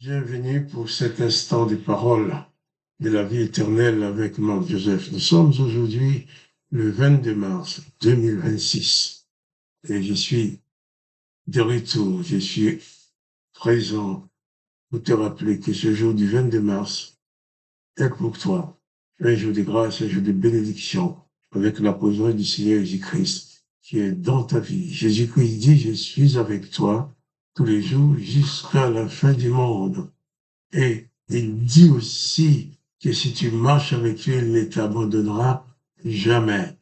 Bienvenue pour cet instant des paroles de la vie éternelle avec Marc Joseph. Nous sommes aujourd'hui le 22 mars 2026 et je suis de retour, je suis présent pour te rappeler que ce jour du 22 mars est pour toi un jour de grâce, un jour de bénédiction avec la présence du Seigneur Jésus-Christ qui est dans ta vie. Jésus-Christ dit, je suis avec toi tous les jours jusqu'à la fin du monde. Et il dit aussi que si tu marches avec lui, il ne t'abandonnera jamais.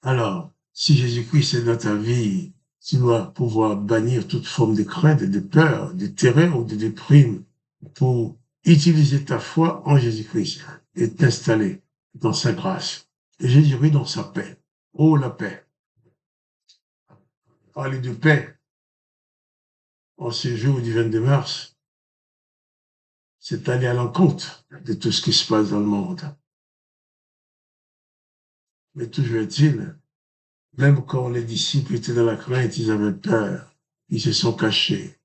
Alors, si Jésus-Christ est dans ta vie, tu dois pouvoir bannir toute forme de crainte, de peur, de terreur ou de déprime pour utiliser ta foi en Jésus-Christ et t'installer dans sa grâce. Et Jésus-Christ dans sa paix. Oh, la paix. Parler de paix en ce jour du 22 mars, c'est aller à l'encontre de tout ce qui se passe dans le monde. Mais toujours est-il, même quand les disciples étaient dans la crainte, ils avaient peur, ils se sont cachés.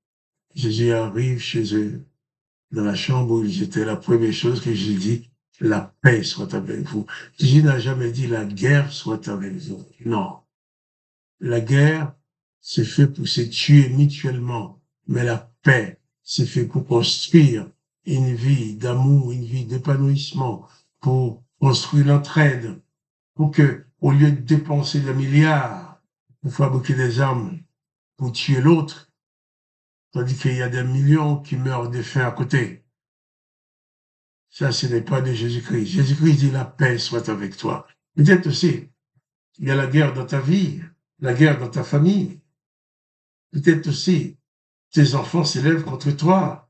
Jésus arrive chez eux, dans la chambre où ils étaient. La première chose que Jésus dit, la paix soit avec vous. Jésus n'a jamais dit la guerre soit avec vous. Non. La guerre, c'est fait pour se tuer mutuellement. Mais la paix, c'est fait pour construire une vie d'amour, une vie d'épanouissement, pour construire l'entraide, pour que, au lieu de dépenser des milliards pour fabriquer des armes pour tuer l'autre, tandis qu'il y a des millions qui meurent de faim à côté. Ça, ce n'est pas de Jésus-Christ. Jésus-Christ dit la paix soit avec toi. Peut-être aussi, il y a la guerre dans ta vie, la guerre dans ta famille. Peut-être aussi, tes enfants s'élèvent contre toi.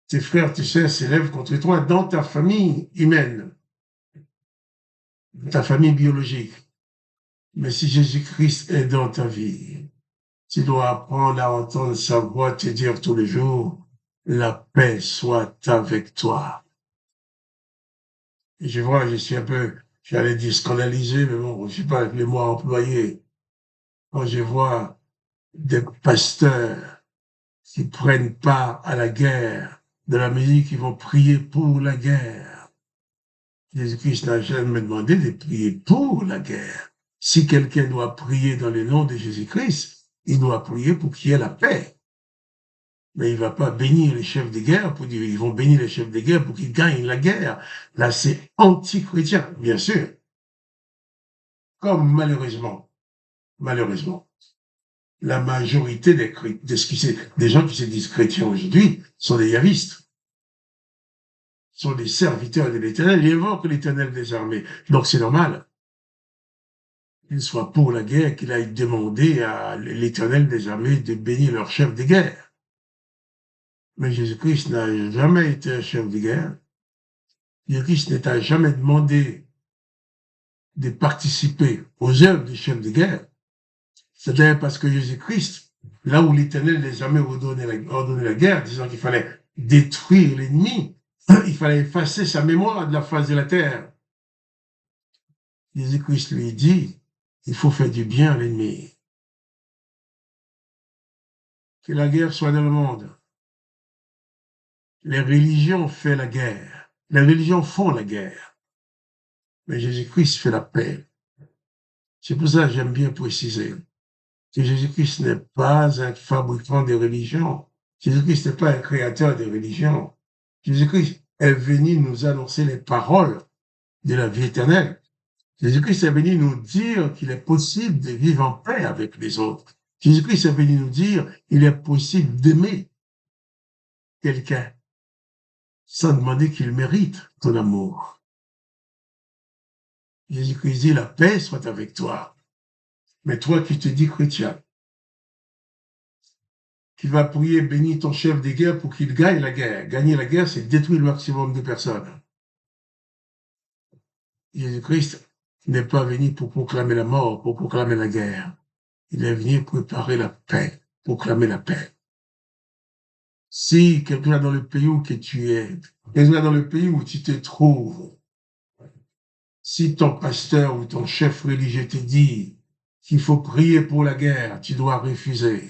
Tes frères, tes sœurs s'élèvent contre toi dans ta famille humaine, ta famille biologique. Mais si Jésus-Christ est dans ta vie, tu dois apprendre à entendre sa voix te dire tous les jours, la paix soit avec toi. Et je vois, je suis un peu, j'allais dire scandalisé, mais bon, je sais pas les mots employés. Quand je vois des pasteurs qui prennent part à la guerre, de la musique, qui vont prier pour la guerre. Jésus-Christ n'a jamais demandé de prier pour la guerre. Si quelqu'un doit prier dans le nom de Jésus-Christ, il doit prier pour qu'il y ait la paix. Mais il ne va pas bénir les chefs de guerre pour dire ils vont bénir les chefs de guerre pour qu'ils gagnent la guerre. Là, c'est anti-chrétien, bien sûr. Comme malheureusement, la majorité des gens qui se disent chrétiens aujourd'hui sont des yavistes, sont des serviteurs de l'Éternel, ils invoquent l'Éternel des armées. Donc c'est normal qu'il soit pour la guerre, qu'il aille demander à l'Éternel des armées de bénir leur chef de guerre. Mais Jésus-Christ n'a jamais été un chef de guerre. Jésus-Christ n'a jamais demandé de participer aux œuvres des chefs de guerre. C'est-à-dire parce que Jésus-Christ, là où l'Éternel les armées ordonné la guerre, disant qu'il fallait détruire l'ennemi, il fallait effacer sa mémoire de la face de la terre. Jésus-Christ lui dit, il faut faire du bien à l'ennemi. Que la guerre soit dans le monde. Les religions font la guerre. Les religions font la guerre. Mais Jésus-Christ fait la paix. C'est pour ça que j'aime bien préciser que Jésus-Christ n'est pas un fabricant de religions. Jésus-Christ n'est pas un créateur de religions. Jésus-Christ est venu nous annoncer les paroles de la vie éternelle. Jésus-Christ est venu nous dire qu'il est possible de vivre en paix avec les autres. Jésus-Christ est venu nous dire qu'il est possible d'aimer quelqu'un sans demander qu'il mérite ton amour. Jésus-Christ dit, la paix soit avec toi. Mais toi qui te dis chrétien, qui vas prier, bénir ton chef de guerre pour qu'il gagne la guerre. Gagner la guerre, c'est détruire le maximum de personnes. Jésus-Christ n'est pas venu pour proclamer la mort, pour proclamer la guerre. Il est venu préparer la paix, proclamer la paix. Si quelqu'un dans le pays où que tu es, quelqu'un dans le pays où tu te trouves, si ton pasteur ou ton chef religieux te dit qu'il faut prier pour la guerre, tu dois refuser.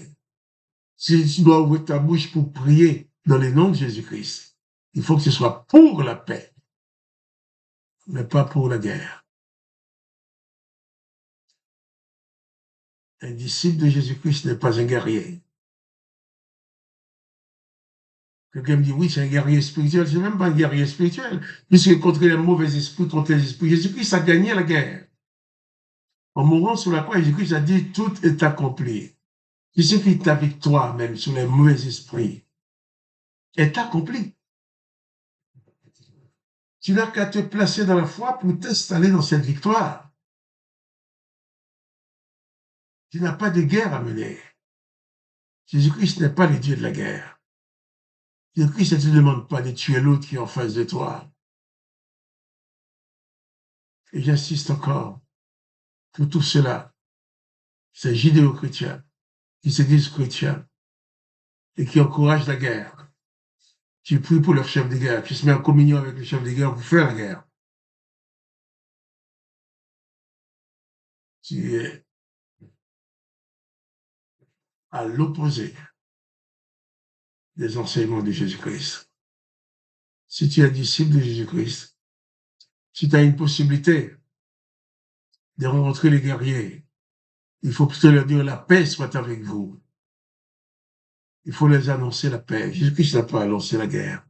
Si tu dois ouvrir ta bouche pour prier dans le nom de Jésus-Christ. Il faut que ce soit pour la paix, mais pas pour la guerre. Un disciple de Jésus-Christ n'est pas un guerrier. Quelqu'un me dit, oui, c'est un guerrier spirituel. C'est même pas un guerrier spirituel, puisque contre les mauvais esprits, contre les esprits, Jésus-Christ a gagné la guerre. En mourant sur la croix, Jésus-Christ a dit, tout est accompli. Il suffit que ta victoire, même sur les mauvais esprits, est accomplie. Tu n'as qu'à te placer dans la foi pour t'installer dans cette victoire. Tu n'as pas de guerre à mener. Jésus-Christ n'est pas le Dieu de la guerre. Jésus-Christ ne te demande pas de tuer l'autre qui est en face de toi. Et j'insiste encore, pour tout cela, ces judéo-chrétiens qui se disent chrétiens et qui encouragent la guerre. Tu pries pour leur chef de guerre, tu se mets en communion avec le chef de guerre pour faire la guerre. Tu es à l'opposé des enseignements de Jésus-Christ. Si tu es disciple de Jésus-Christ, si tu as une possibilité de rencontrer les guerriers, il faut plutôt leur dire la paix soit avec vous. Il faut les annoncer la paix. Jésus-Christ n'a pas annoncé la guerre.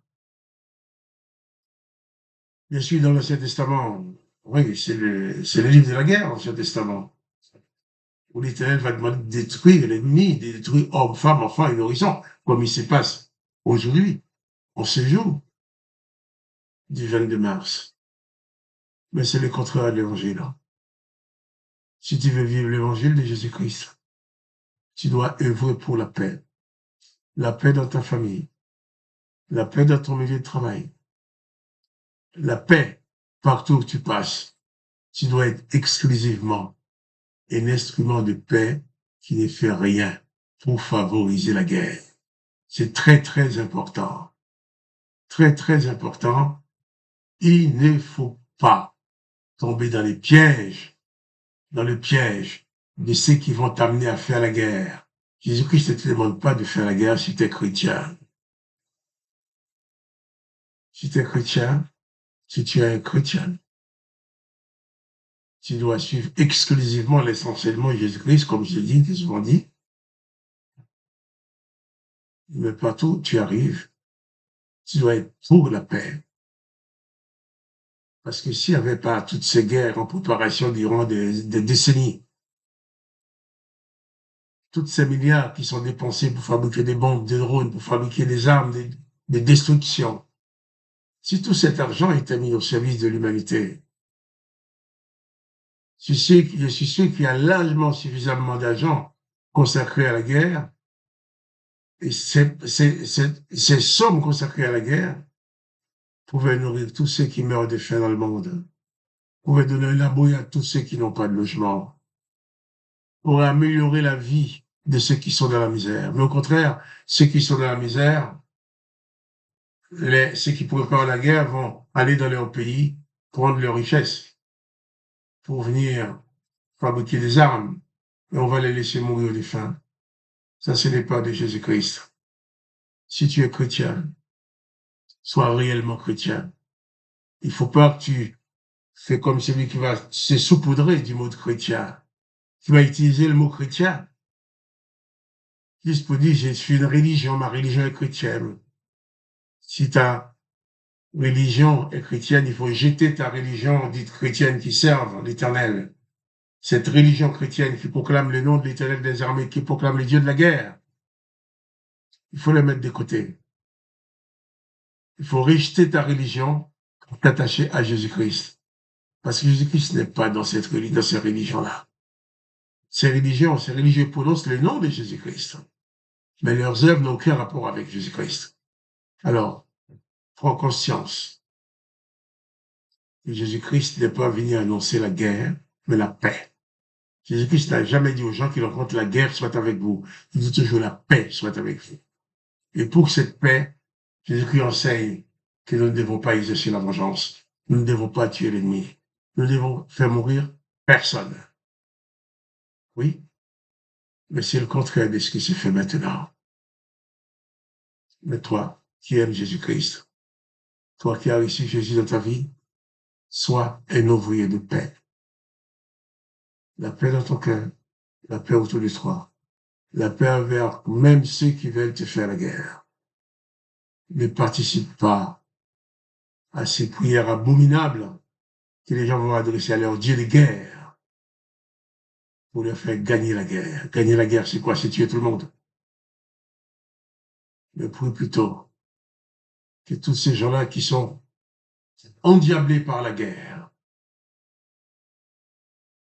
Bien sûr, dans l'Ancien Testament, oui, c'est le livre de la guerre, l'Ancien Testament, où l'Éternel va demander de détruire l'ennemi, de détruire hommes, femmes, enfants et nourrissons, comme il se passe aujourd'hui, en ce jour du 22 mars. Mais c'est le contraire de l'Évangile. Si tu veux vivre l'Évangile de Jésus-Christ, tu dois œuvrer pour la paix dans ta famille, la paix dans ton milieu de travail, la paix partout où tu passes. Tu dois être exclusivement un instrument de paix qui ne fait rien pour favoriser la guerre. C'est très, très important. Très, très important. Il ne faut pas tomber dans le piège de ceux qui vont t'amener à faire la guerre. Jésus-Christ ne te demande pas de faire la guerre si tu es chrétien. Si tu es chrétien, si tu es un chrétien, tu dois suivre exclusivement l'essentiellement de Jésus-Christ, comme je l'ai dit, souvent dit. Mais partout où tu arrives, tu dois être pour la paix. Parce que s'il n'y avait pas toutes ces guerres en préparation durant des décennies, toutes ces milliards qui sont dépensés pour fabriquer des bombes, des drones, pour fabriquer des armes, des destructions, si tout cet argent était mis au service de l'humanité, je suis sûr qu'il y a largement suffisamment d'argent consacré à la guerre, et ces sommes consacrées à la guerre pouvaient nourrir tous ceux qui meurent de faim dans le monde, pouvaient donner un abri à tous ceux qui n'ont pas de logement, pour améliorer la vie de ceux qui sont dans la misère. Mais au contraire, ceux qui sont dans la misère, ceux qui préparent la guerre vont aller dans leur pays, prendre leurs richesses pour venir fabriquer des armes, et on va les laisser mourir de faim. Ça, ce n'est pas de Jésus-Christ. Si tu es chrétien, sois réellement chrétien. Il ne faut pas que tu fais comme celui qui va se saupoudrer du mot de chrétien, qui va utiliser le mot chrétien, juste pour dire, je suis une religion, ma religion est chrétienne. Si ta religion est chrétienne, il faut jeter ta religion dite chrétienne qui serve l'Éternel. Cette religion chrétienne qui proclame le nom de l'Éternel des armées, qui proclame le Dieu de la guerre, il faut le mettre de côté. Il faut rejeter ta religion pour t'attacher à Jésus-Christ. Parce que Jésus-Christ n'est pas dans ces religions-là. Ces religieux prononcent le nom de Jésus-Christ. Mais leurs œuvres n'ont aucun rapport avec Jésus-Christ. Alors, prends conscience que Jésus-Christ n'est pas venu annoncer la guerre, mais la paix. Jésus-Christ n'a jamais dit aux gens qui rencontrent la guerre soit avec vous. Il dit toujours la paix soit avec vous. Et pour cette paix, Jésus-Christ enseigne que nous ne devons pas exercer la vengeance. Nous ne devons pas tuer l'ennemi. Nous devons faire mourir personne. Oui, mais c'est le contraire de ce qui se fait maintenant. Mais toi, qui aime Jésus-Christ, toi qui as reçu Jésus dans ta vie, sois un ouvrier de paix. La paix dans ton cœur, la paix autour de toi, la paix envers même ceux qui veulent te faire la guerre. Ne participe pas à ces prières abominables que les gens vont adresser à leur Dieu de guerre pour leur faire gagner la guerre. Gagner la guerre, c'est quoi? C'est tuer tout le monde. Mais prie plutôt que tous ces gens-là qui sont endiablés par la guerre,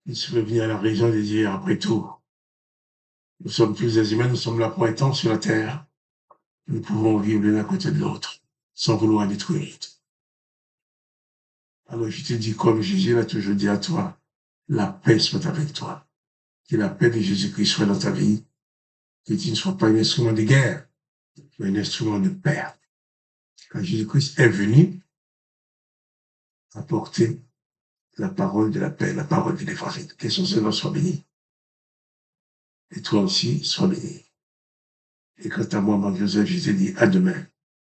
ils se reviennent à la raison de dire, après tout, nous sommes tous des humains, nous sommes là pour un temps sur la terre. Nous pouvons vivre l'un à côté de l'autre, sans vouloir détruire l'autre. Alors je te dis, comme Jésus l'a toujours dit à toi, la paix soit avec toi. Que la paix de Jésus-Christ soit dans ta vie. Que tu ne sois pas un instrument de guerre, mais un instrument de paix. Quand Jésus-Christ est venu apporter la parole de la paix, la parole de l'évangile, que son Seigneur soit béni. Et toi aussi, sois béni. Et quant à moi, Marc-Joseph, je te dis à demain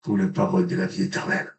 pour les paroles de la vie éternelle.